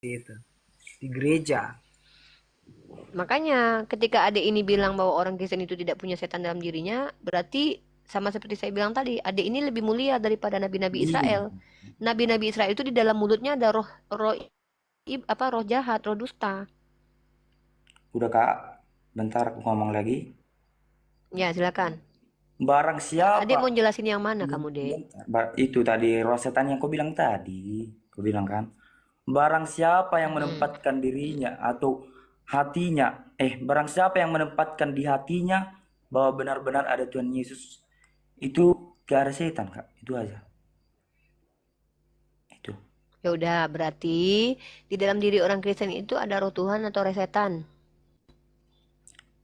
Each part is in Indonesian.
itu di gereja. Makanya ketika adik ini bilang bahwa orang Kristen itu tidak punya setan dalam dirinya, berarti sama seperti saya bilang tadi, adik ini lebih mulia daripada nabi-nabi Iya, Israel. Nabi-nabi Israel itu di dalam mulutnya ada roh roh roh jahat, roh dusta. udah Kak, bentar aku ngomong lagi. Ya, silakan. Barang Adik siapa mau jelasin yang mana kamu, Dek? bentar, itu tadi roh setan yang kau bilang tadi, kau bilang kan, barang siapa yang Mm-mm. menempatkan dirinya atau hatinya, barang siapa yang menempatkan di hatinya bahwa benar-benar ada Tuhan Yesus, itu gak ada setan Kak, itu aja. Itu Ya udah, berarti di dalam diri orang Kristen itu ada roh Tuhan atau roh setan.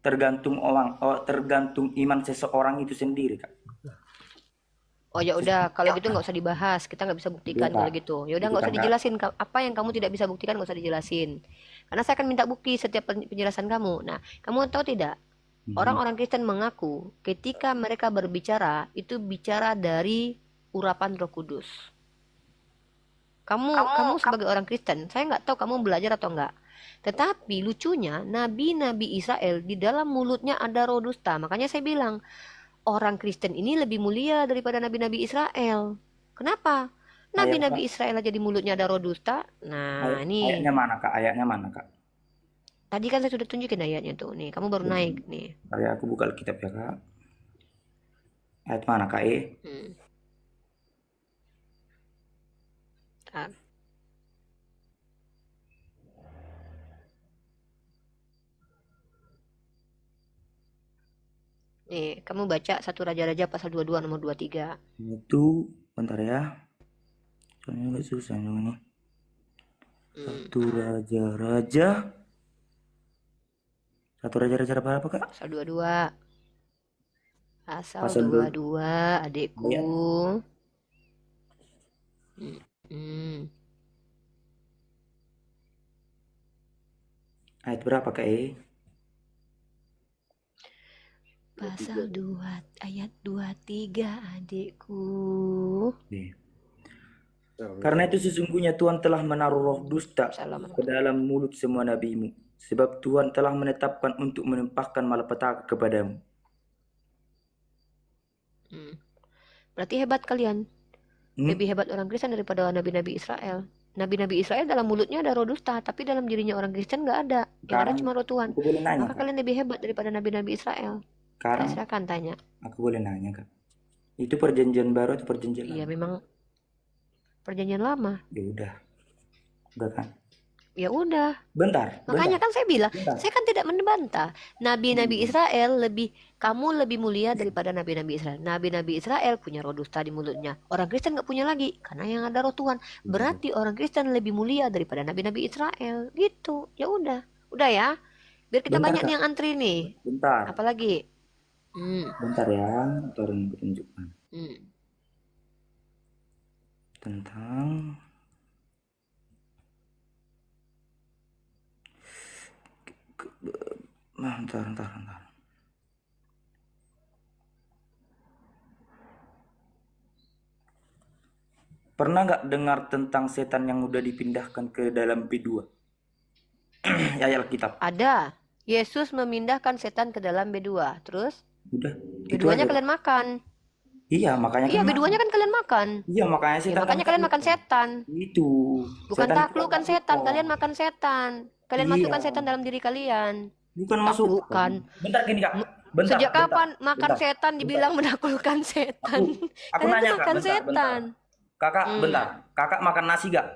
tergantung orang, tergantung iman seseorang itu sendiri Kak. Oh ya udah, kalau gitu nggak usah dibahas. Kita nggak bisa Iya buktikan kalau Kak, gitu. Ya udah itu nggak kan usah Kak. dijelasin. Apa yang kamu tidak bisa buktikan nggak usah dijelasin. Karena saya akan minta bukti setiap penjelasan kamu. Nah, kamu tahu tidak? Mhm. Orang-orang Kristen mengaku ketika mereka berbicara itu bicara dari urapan Roh Kudus. Kamu sebagai orang Kristen, saya nggak tahu kamu belajar atau enggak. Tetapi lucunya, nabi-nabi Israel di dalam mulutnya ada roh dusta. Makanya saya bilang, orang Kristen ini lebih mulia daripada nabi-nabi Israel. Kenapa? Ayatnya, Nabi-nabi Israel aja di mulutnya ada roh dusta. Nah, ayatnya ini mana Kak? Ayatnya mana Kak? tadi kan saya sudah tunjukin ayatnya tuh. Nih, kamu baru naik nih. Saya aku buka Alkitab ya Kak. Ayat mana Kak? Hmm. Tar. Nih, kamu baca satu Raja-Raja pasal 22 nomor 23. Itu bentar ya. Soalnya agak susah ini. Hmm. Satu raja-raja. Satu raja-raja apa apa Kak? Pasal 22. Pasal Pasal 2 22, adikku. ayat. Hmm. Hmm. Ayat berapa Kak? Pasal 2 ayat 23, adikku. Nih. Karena itu sesungguhnya Tuhan telah menaruh roh dusta Salam. ke dalam mulut semua nabimu. Sebab Tuhan telah menetapkan untuk menempahkan malapetaka kepadamu. Hmm. Berarti hebat kalian. Hmm? Lebih hebat orang Kristen daripada nabi-nabi Israel. Nabi-nabi Israel dalam mulutnya ada roh dusta, tapi dalam dirinya orang Kristen nggak ada. Yang ada Sekarang cuma roh Tuhan. aku boleh nanya Maka Kak. kalian lebih hebat daripada nabi-nabi Israel. Sekarang Silakan tanya. aku boleh nanya Kak. Itu perjanjian baru atau perjanjian Iya, lama? memang perjanjian lama. Ya udah kan? Ya udah. Bentar, Makanya bentar, kan saya bilang, bentar. saya kan tidak membantah. Nabi-nabi Hmm. Israel kamu lebih mulia daripada nabi-nabi Israel. Nabi-nabi Israel punya roh dusta di mulutnya. Orang Kristen nggak punya lagi, karena yang ada roh Tuhan. Berarti orang Kristen lebih mulia daripada nabi-nabi Israel. Gitu. Ya udah ya. Biar kita Bentar banyak Kak, nih yang antri nih. bentar, Apalagi? Hmm, bentar ya. Turun tunjukkan hmm. tentang. Nah, bentar. Pernah nggak dengar tentang setan yang udah dipindahkan ke dalam B2? Ya, ya Alkitab. Ada. Yesus memindahkan setan ke dalam B2. Terus Udah, itu B2-nya aja Kak. kalian makan. Iya, makanya Iya, kan B2-nya kan kalian makan. iya, makanya Ya setan kan makanya kalian takut makan Kak. setan. Itu, Bukan setan itu kan taklukan takut setan, Kak. kalian makan setan. Kalian Iya, masukkan setan dalam diri kalian. bukan masuk. Taklukan. Bentar gini Kak. Bentar, Sejak bentar, kapan makan bentar, setan bentar. dibilang menaklukkan Aku setan? aku Kalian tuh nanya Kak, makan bentar. setan. Kakak, bentar. Hmm, Kakak makan nasi gak?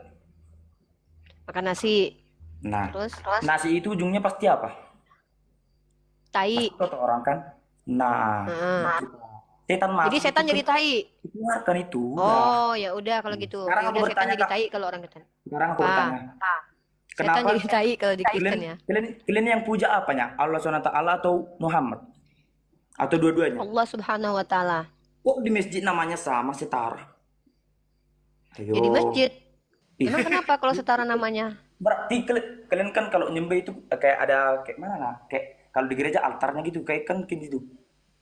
makan nasi. Nah, Terus nasi itu ujungnya pasti apa? Pasti tai. kotor orang kan? Nah, Heeh. itu. Setan Jadi masuk itu setan kan jadi tai. keluarkan itu udah. Oh, ya udah kalau gitu. Sekarang Ya aku udah setan bertanya jadi Kak. tai kalau orang Kristen. Sekarang aku Apa? bertanya. Setan Kenapa jadi tai kalau di kalian Kristen ya. kalian kalian yang puja apanya? Allah SWT atau Muhammad? Atau dua-duanya? Allah Subhanahu wa taala. Kok di masjid namanya sama setara? Ya di Ayo. masjid. Ih, Emang kenapa kalau setara namanya? berarti kalian kan kalau nyembah itu kayak ada kayak mana lah? Kayak kalau di gereja altarnya gitu kayak kan kayak gitu.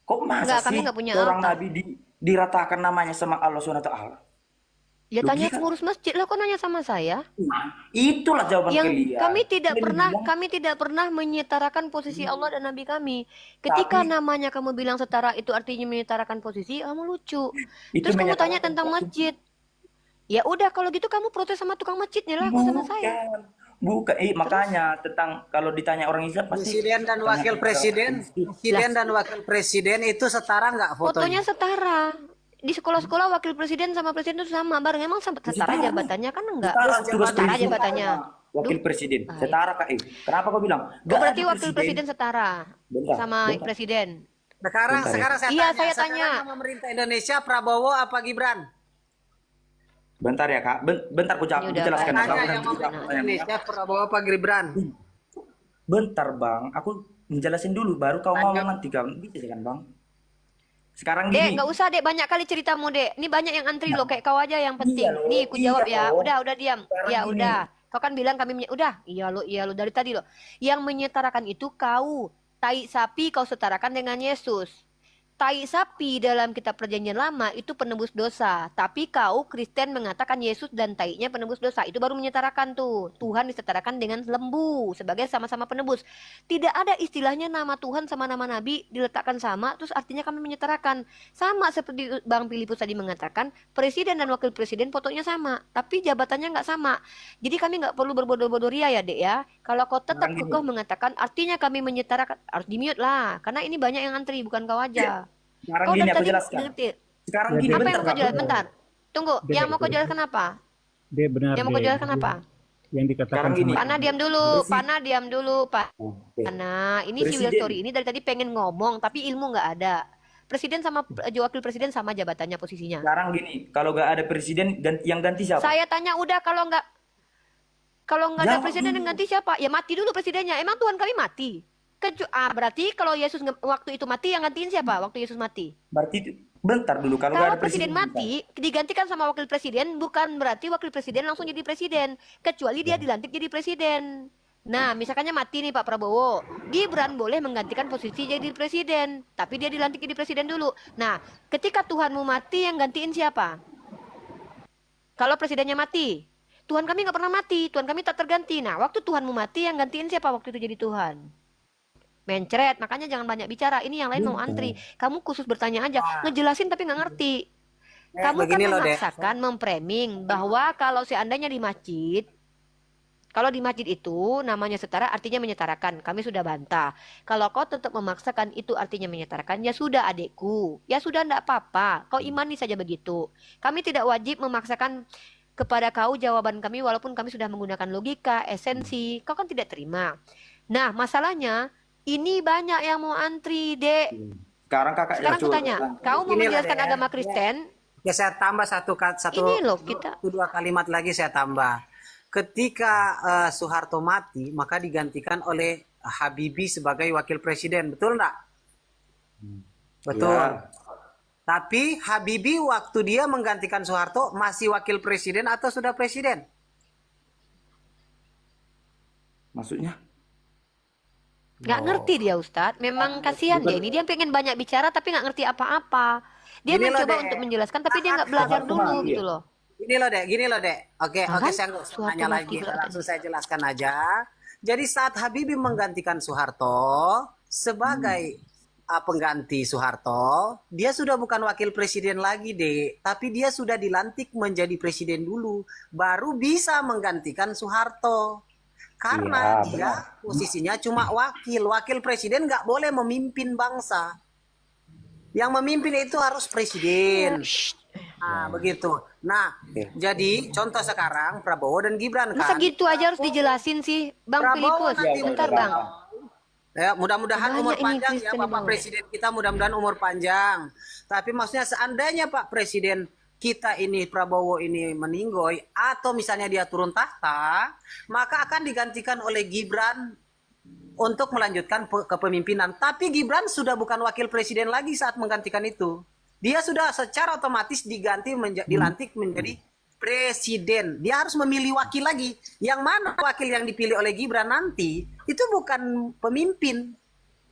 Kok masa Enggak, kami sih enggak punya seorang altar. nabi diratakan namanya sama Allah SWT? Ya tanya Logika. pengurus masjid lah, kok nanya sama saya? Nah, itulah jawaban Yang kalian. kami tidak pernah menyetarakan posisi Allah dan Nabi kami. Ketika Tapi namanya kamu bilang setara itu artinya menyetarakan posisi, kamu lucu. itu Terus kamu tanya menyatakan tentang posisi. masjid. Ya udah kalau gitu kamu protes sama tukang masjidnya lah, kok sama saya. Bukan, makanya tentang kalau ditanya orang Islam pasti Presiden dan wakil presiden itu setara nggak Fotonya fotonya? setara. Di sekolah-sekolah wakil presiden sama presiden itu sama bareng. Emang setara jabatannya kan enggak? setara tugas Setara presiden jabatannya. sama wakil presiden. Ah, Setara Kak. Kenapa kau bilang? Oh, Gak berarti ada wakil presiden setara Bentar, sama bentar. presiden. Sekarang Bentar ya. sekarang saya Iya, tanya, saya sekarang tanya. yang memerintah Indonesia Prabowo apa Gibran? Bentar ya Kak. Bentar aku Ini udah jelaskan. Tanya Kenapa yang nanti memerintah kenapa? Indonesia Prabowo apa Gibran? Bentar Bang, aku menjelasin dulu baru kau ngomong nanti kan. Bisa kan Bang? Sekarang Dek, gini. nggak usah dek, banyak kali ceritamu dek. Ini banyak yang antri loh, kayak kau aja yang penting. Iya loh, Nih, ku jawab iya ya. loh. Udah diam. Sekarang Ya gini. udah. Kau kan bilang kami udah. Iya lo dari tadi lo. Yang menyetarakan itu kau. Tai sapi kau setarakan dengan Yesus. Tai sapi dalam kitab perjanjian lama itu penebus dosa. Tapi kau Kristen mengatakan Yesus dan tainya penebus dosa. Itu baru menyetarakan tuh. Tuhan disetarakan dengan lembu sebagai sama-sama penebus. Tidak ada istilahnya nama Tuhan sama nama Nabi diletakkan sama. Terus artinya kami menyetarakan. Sama seperti Bang Filipus tadi mengatakan. Presiden dan wakil presiden fotonya sama. Tapi jabatannya nggak sama. Jadi kami nggak perlu berbodoh-bodoh ria ya dek ya. Kalau kau tetap Sekarang gini. kekeh mengatakan artinya kami menyetarakan. Harus di mute lah. Karena ini banyak yang antri bukan kau aja. Sekarang Kau gini dari aku tadi jelaskan. ngerti. Sekarang Ya, gini Apa yang bentar mau kau Kak. jelaskan? Bentar. Tunggu, Dek, yang mau kau jelaskan apa? Dek, benar Yang mau kau Dek. jelaskan apa? Yang dikatakan Sekarang gini. sama Pana diam dulu, Pana diam dulu, Pak. Oke. Pana, ini si Presiden. Wilstory ini dari tadi pengen ngomong tapi ilmu nggak ada. Presiden sama wakil presiden sama jabatannya posisinya. Sekarang gini, kalau gak ada presiden yang ganti siapa? Saya tanya udah kalau nggak ada Jawab presiden dulu. yang ganti siapa? Ya mati dulu presidennya. Emang Tuhan kami mati? Berarti kalau Yesus waktu itu mati yang gantiin siapa? Waktu Yesus mati. Berarti itu bentar dulu kalau gak Kalau ada presiden presiden mati, digantikan sama wakil presiden, bukan berarti wakil presiden langsung jadi presiden. Kecuali dia dilantik jadi presiden. Nah, misalkannya mati nih Pak Prabowo. Gibran boleh menggantikan posisi jadi presiden. Tapi dia dilantik jadi presiden dulu. Nah, ketika Tuhanmu mati, yang gantiin siapa? Kalau presidennya mati. Tuhan kami nggak pernah mati. Tuhan kami tak terganti. Nah, waktu Tuhanmu mati, yang gantiin siapa waktu itu jadi Tuhan? Mencret, makanya jangan banyak bicara. Ini yang lain mau antri. Kamu khusus bertanya aja, ngejelasin tapi nggak ngerti. Kamu kan begini loh, Dek. memaksakan memframing bahwa kalau seandainya di masjid, kalau di masjid itu namanya setara artinya menyetarakan. Kami sudah bantah. Kalau kau tetap memaksakan itu artinya menyetarakan, ya sudah adekku. Ya sudah enggak apa-apa. Kau imani saja begitu. Kami tidak wajib memaksakan kepada kau jawaban kami walaupun kami sudah menggunakan logika, esensi. Kau kan tidak terima. Nah, masalahnya ini banyak yang mau antri, Dek. Sekarang kakak Sekarang aku tanya, kau mau Inilah, menjelaskan Dek. agama Kristen? Ya saya tambah satu Ini loh kita. dua kalimat lagi saya tambah. Ketika Soeharto mati, maka digantikan oleh Habibie sebagai wakil presiden, betul enggak? Betul. Ya. Tapi Habibie waktu dia menggantikan Soeharto masih wakil presiden atau sudah presiden? Maksudnya? Nggak ngerti dia Ustadz. Memang kasihan dia ini. Dia pengen banyak bicara tapi nggak ngerti apa-apa. Dia Gini loh, mencoba Dek. untuk menjelaskan tapi dia nggak belajar Soeharto dulu mati, gitu ya? loh. Gini loh dek. Oke, Nah, oke kan? saya nggak usah Soeharto tanya mati lagi, pula langsung saya jelaskan aja. Jadi saat Habibie menggantikan Soeharto sebagai pengganti Soeharto, dia sudah bukan wakil presiden lagi dek, tapi dia sudah dilantik menjadi presiden dulu, baru bisa menggantikan Soeharto. Karena Iya, dia posisinya cuma wakil presiden nggak boleh memimpin bangsa. Yang memimpin itu harus presiden. Shh. Nah, begitu. Nah, Oke. jadi contoh sekarang Prabowo dan Gibran Masa kan. gitu aja harus dijelasin sih, Bang Prabowo Filipus? nanti Bentar menjadi- Bang. Ya, mudah-mudahan Banyak umur ini panjang ya Kristen Bapak Bang. Presiden kita, mudah-mudahan umur panjang. Tapi maksudnya seandainya Pak Presiden kita ini Prabowo ini meninggoy atau misalnya dia turun tahta, maka akan digantikan oleh Gibran untuk melanjutkan kepemimpinan. Tapi Gibran sudah bukan wakil presiden lagi saat menggantikan itu. Dia sudah secara otomatis dilantik menjadi presiden. Dia harus memilih wakil lagi. Yang mana wakil yang dipilih oleh Gibran nanti itu bukan pemimpin,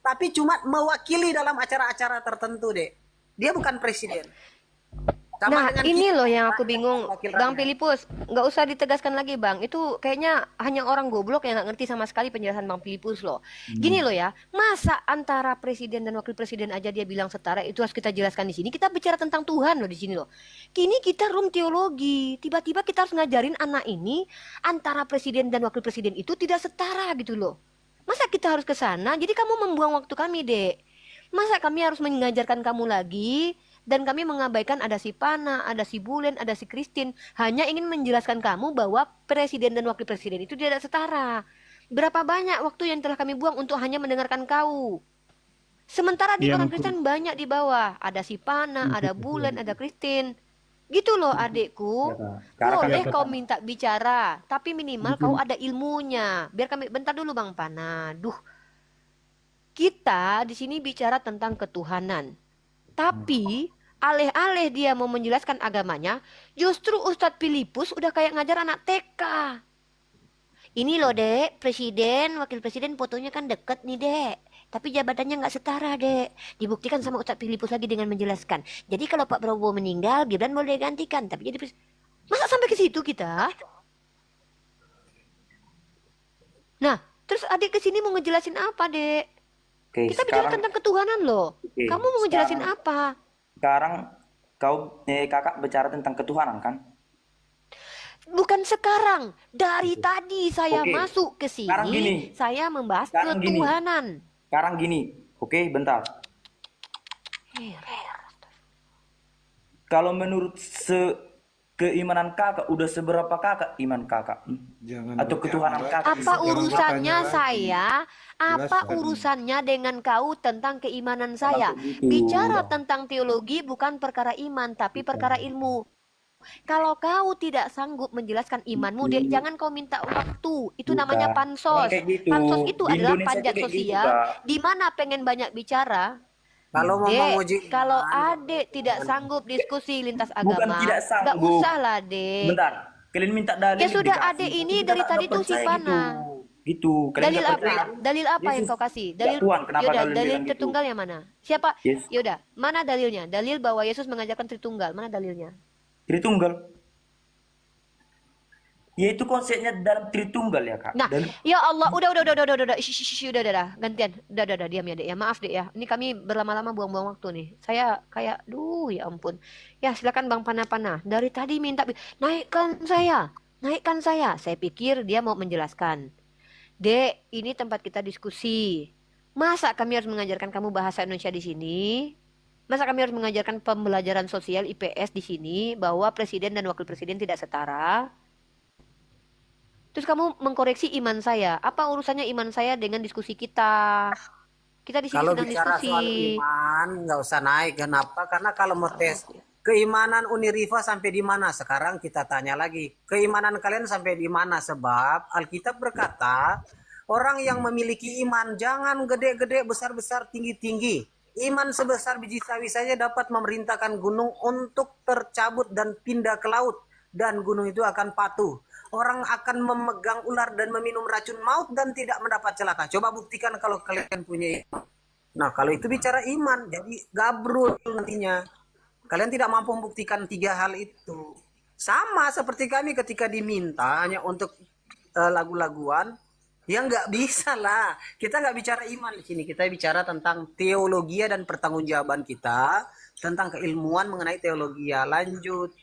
tapi cuma mewakili dalam acara-acara tertentu, Dek. Dia bukan presiden. Sama Nah, dengan ini kita, loh yang aku rakyat, bingung, wakil Bang rakyat. Filipus. Nggak usah ditegaskan lagi, Bang. Itu kayaknya hanya orang goblok yang nggak ngerti sama sekali penjelasan Bang Filipus loh. Gini loh ya, masa antara presiden dan wakil presiden aja dia bilang setara, itu harus kita jelaskan di sini. Kita bicara tentang Tuhan loh di sini loh. Kini kita room teologi. Tiba-tiba kita harus ngajarin anak ini antara presiden dan wakil presiden itu tidak setara gitu loh. Masa kita harus ke sana? Jadi kamu membuang waktu kami, Dek. Masa kami harus mengajarkan kamu lagi? Dan kami mengabaikan ada si Pana, ada si Bulen, ada si Christine. Hanya ingin menjelaskan kamu bahwa presiden dan wakil presiden itu tidak setara. Berapa banyak waktu yang telah kami buang untuk hanya mendengarkan kau. Sementara di Iya, orang mungkin Kristen banyak di bawah. Ada si Pana, ada Bulen, ada Christine. Gitu loh adikku. Ya, Kak. Karena kan Boleh Kak. kau minta bicara. Tapi minimal kau mungkin ada ilmunya. Biar kami, bentar dulu Bang Pana. Duh, kita di sini bicara tentang ketuhanan. Tapi alih-alih dia mau menjelaskan agamanya, justru Ustadz Filipus udah kayak ngajar anak TK. Ini loh dek, presiden, wakil presiden fotonya kan deket nih dek. Tapi jabatannya nggak setara dek. Dibuktikan sama Ustadz Filipus lagi dengan menjelaskan. Jadi kalau Pak Prabowo meninggal, Gibran boleh gantikan. Tapi jadi masa sampai ke situ kita? Nah, terus adik kesini mau ngejelasin apa dek? oke, Kita bicara sekarang tentang ketuhanan loh. oke, Kamu mau ngejelasin sekarang apa? sekarang kakak bicara tentang ketuhanan kan? Bukan sekarang. Dari tadi saya Oke, masuk ke sekarang sini, gini, saya membahas sekarang gini, ketuhanan. sekarang gini, oke, bentar. Kalau menurut keimanan kakak, udah seberapa kakak iman kakak? Jangan Atau ketuhanan bertanya, kakak? Apa jangan urusannya bertanya lagi. saya? Apa Jelaskan. urusannya dengan kau tentang keimanan Memang saya? begitu. Bicara tentang teologi bukan perkara iman, tapi perkara ilmu. Kalau kau tidak sanggup menjelaskan imanmu, Dek, jangan kau minta waktu. Itu namanya Bukan. Bukan pansos. kayak gitu. Pansos itu Di adalah Indonesia panjat itu kayak gitu, sosial, Kak. di mana pengen banyak bicara. Kalau mau Dek, menguji kalau iman, adek tidak sanggup diskusi lintas Bukan agama, tidak nggak sanggup. usah lah, Dek. Bentar, kalian minta dalil Ya sudah, dikasih. adek ini Tapi dari kakak tadi nggak tuh si percaya gitu. Pana. Gitu. Kalian Dalil nggak apa? percaya. Dalil apa yang Yesus kau kasih? nggak Dalil, Tuhan. Kenapa yaudah, kalian dalil bilang gitu? Tritunggal yang mana? Siapa? Yes. Yaudah, mana dalilnya? Dalil bahwa Yesus mengajarkan Tritunggal. Mana dalilnya? Tritunggal. Ya itu konsepnya dalam Tritunggal ya kak. Nah, Dan ya Allah, udah, udah, gantian, udah, diam ya dek ya, maaf dek ya, ini kami berlama-lama buang-buang waktu nih, saya kayak, duh ya ampun, ya silakan Bang Pana-Pana, dari tadi minta, naikkan saya pikir dia mau menjelaskan, dek, ini tempat kita diskusi, masa kami harus mengajarkan kamu bahasa Indonesia di sini, masa kami harus mengajarkan pembelajaran sosial IPS di sini, bahwa presiden dan wakil presiden tidak setara. Terus kamu mengkoreksi iman saya. Apa urusannya iman saya dengan diskusi kita? Kita di sini kalau sedang bicara soal diskusi. iman nggak usah naik. Kenapa? Karena kalau mau tes keimanan Uniriva sampai di mana? Sekarang kita tanya lagi, keimanan kalian sampai di mana? Sebab Alkitab berkata, orang yang memiliki iman jangan gede-gede, besar-besar, tinggi-tinggi. Iman sebesar biji sawi saja dapat memerintahkan gunung untuk tercabut dan pindah ke laut, dan gunung itu akan patuh. Orang akan memegang ular dan meminum racun maut dan tidak mendapat celaka. Coba buktikan kalau kalian punya iman. Nah, kalau itu bicara iman, jadi gabrul nantinya. Kalian tidak mampu membuktikan tiga hal itu. Sama seperti kami ketika diminta hanya untuk lagu-laguan, ya nggak bisa lah. Kita nggak bicara iman di sini. Kita bicara tentang teologi dan pertanggungjawaban kita tentang keilmuan mengenai teologi. Lanjut.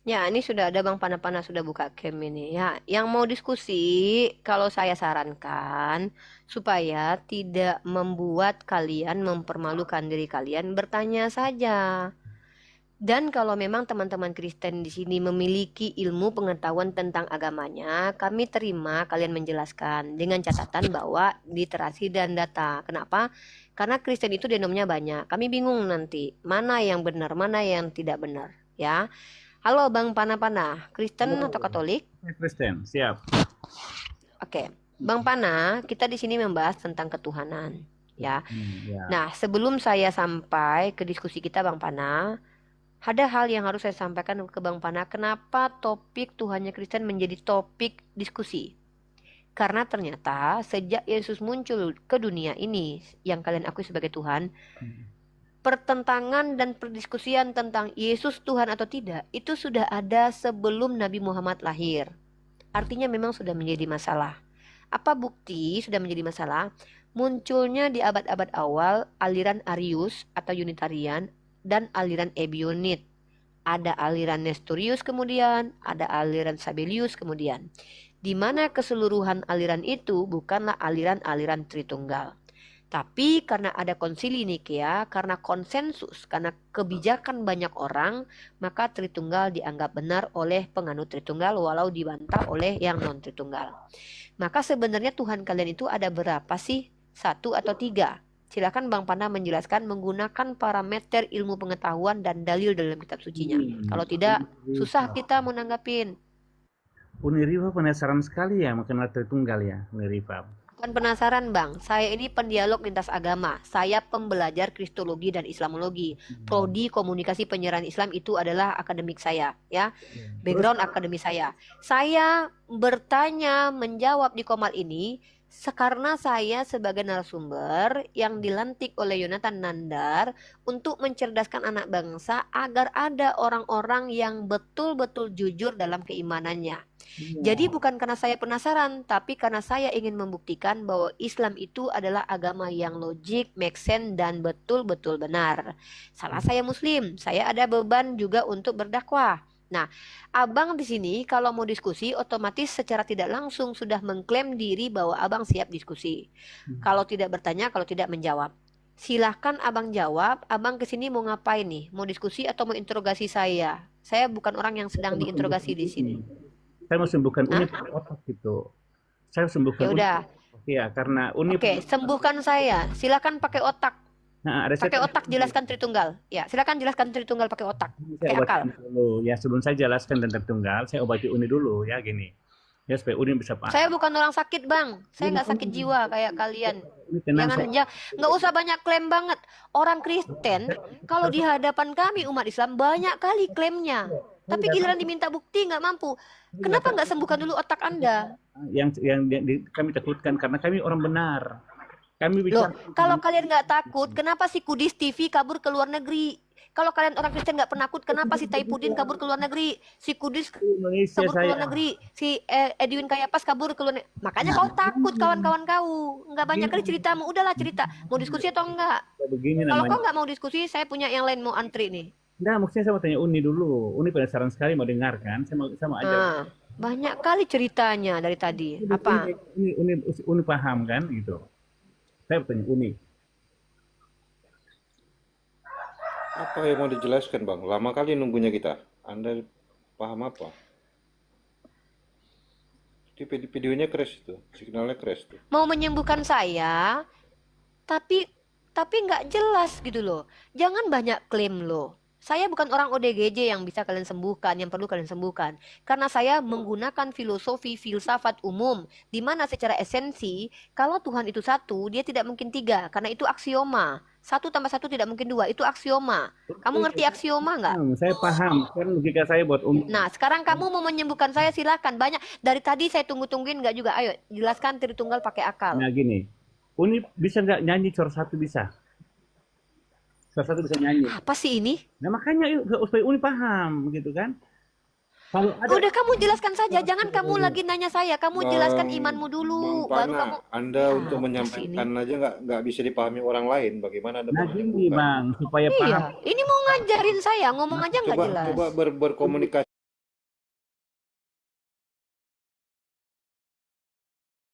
Ya, ini sudah ada Bang Pana-Pana sudah buka cam ini. Ya, yang mau diskusi, kalau saya sarankan supaya tidak membuat kalian mempermalukan diri kalian, bertanya saja. Dan kalau memang teman-teman Kristen di sini memiliki ilmu pengetahuan tentang agamanya, kami terima kalian menjelaskan dengan catatan bahwa literasi dan data. Kenapa? Karena Kristen itu denomnya banyak. Kami bingung nanti mana yang benar, mana yang tidak benar, ya. Halo Bang Pana-Pana, Kristen atau Katolik? Kristen, siap. Oke, Bang Pana, kita di sini membahas tentang ketuhanan, ya. Ya. Nah, sebelum saya sampai ke diskusi kita Bang Pana, ada hal yang harus saya sampaikan ke Bang Pana. Kenapa topik Tuhannya Kristen menjadi topik diskusi? Karena ternyata sejak Yesus muncul ke dunia ini, yang kalian akui sebagai Tuhan, pertentangan dan perdiskusian tentang Yesus Tuhan atau tidak itu sudah ada sebelum Nabi Muhammad lahir. Artinya memang sudah menjadi masalah. Apa bukti sudah menjadi masalah? Munculnya di abad-abad awal aliran Arius atau Unitarian dan aliran Ebionit. Ada aliran Nestorius kemudian, ada aliran Sabellius kemudian. Di mana keseluruhan aliran itu bukanlah aliran-aliran Tritunggal. Tapi karena ada konsili Nikea, karena konsensus, karena kebijakan banyak orang, maka Tritunggal dianggap benar oleh penganut Tritunggal walau dibantah oleh yang non-Tritunggal. Maka sebenarnya Tuhan kalian itu ada berapa sih? 1 atau 3? Silakan Bang Panda menjelaskan menggunakan parameter ilmu pengetahuan dan dalil dalam kitab sucinya. Kalau tidak, susah kita mau nanggapin. Uniriva penasaran sekali ya mengenal Tritunggal ya, Uniriva. Bukan penasaran Bang, saya ini pendialog lintas agama. Saya pembelajar Kristologi dan Islamologi. Prodi Komunikasi Penyiaran Islam itu adalah akademik saya, ya. Background akademik saya. Saya bertanya, menjawab di Komal ini karena saya sebagai narasumber yang dilantik oleh Yonatan Nandar untuk mencerdaskan anak bangsa agar ada orang-orang yang betul-betul jujur dalam keimanannya. Jadi bukan karena saya penasaran, tapi karena saya ingin membuktikan bahwa Islam itu adalah agama yang logik, make sense, dan betul-betul benar. Salah saya Muslim, saya ada beban juga untuk berdakwah. Nah, abang di sini kalau mau diskusi otomatis secara tidak langsung sudah mengklaim diri bahwa abang siap diskusi. Kalau tidak bertanya, kalau tidak menjawab. Silahkan abang jawab, abang kesini mau ngapain nih? Mau diskusi atau mau interogasi saya? Saya bukan orang yang sedang diinterogasi di sini. Saya mau sembuhkan Uni pakai otak gitu. Saya sembuhkan Ya udah. Uni. Ya, karena Uni. Oke, sembuhkan saya. Silahkan pakai otak. Nah, ada Pakai otak jelaskan Tritunggal. Ya, silakan jelaskan Tritunggal pakai otak. Saya Pakai akal. obatin dulu. Ya, sebelum saya jelaskan tentang Tritunggal, saya obati Uni dulu ya gini. Ya supaya Uni bisa paham. Saya bukan orang sakit, Bang. Saya nggak sakit jiwa kayak kalian. Uni tenang, Jangan aja, nggak usah banyak klaim banget. Orang Kristen, kalau di hadapan kami umat Islam banyak kali klaimnya. Tapi giliran diminta bukti nggak mampu. Kenapa nggak sembuhkan dulu otak Anda? kami takutkan karena kami orang benar. Kami Loh, bicara kalau kalian nggak takut, kenapa si Kudis TV kabur ke luar negeri? Kalau kalian orang Kristen nggak penakut, kenapa si Taipudin kabur ke luar negeri? Si Kudis Indonesia kabur ke luar saya. negeri, si Edwin Kayapas kabur ke luar negeri. Makanya kau takut kawan-kawan kau. Nggak banyak kali ceritamu. Udahlah cerita. Mau diskusi atau enggak? Begini Kalau namanya. kau nggak mau diskusi, saya punya yang lain mau antri nih. Nah, maksudnya saya mau tanya Uni dulu. Uni penasaran sekali mau dengarkan. Saya mau aja. Nah, banyak kali ceritanya dari tadi. Apa? Uni paham kan gitu. Saya bertanya Uni. Apa yang mau dijelaskan Bang? Lama kali nunggunya kita. Anda paham apa? Di videonya crash itu, signalnya crash tuh. Mau menyembuhkan saya, tapi nggak jelas gitu loh. Jangan banyak klaim loh. Saya bukan orang ODGJ yang bisa kalian sembuhkan, yang perlu kalian sembuhkan. Karena saya menggunakan filosofi filsafat umum, di mana secara esensi, kalau Tuhan itu satu, dia tidak mungkin tiga, karena itu aksioma. 1 + 1 tidak mungkin 2, itu aksioma. Kamu ngerti aksioma nggak? Saya paham. Kan logika saya buat Uni. Nah, sekarang kamu mau menyembuhkan saya, silakan. Banyak dari tadi saya tungguin nggak juga. Ayo, jelaskan Tritunggal pakai akal. Nah gini, Uni bisa nggak nyanyi cor satu bisa? Cor satu bisa nyanyi. Apa sih ini? Nah makanya supaya Uni paham gitu kan. Kalau ada Udah kamu jelaskan saja, jangan kamu lagi nanya saya. Kamu jelaskan Bang- imanmu dulu, Bang baru Pana, kamu. Anda Ya, untuk apa menyampaikan aja nggak bisa dipahami orang lain. Bagaimana Anda nah mau gini menyembuhkan? Bang, supaya paham. Iya, ini mau ngajarin saya, ngomong aja nggak Coba jelas. berkomunikasi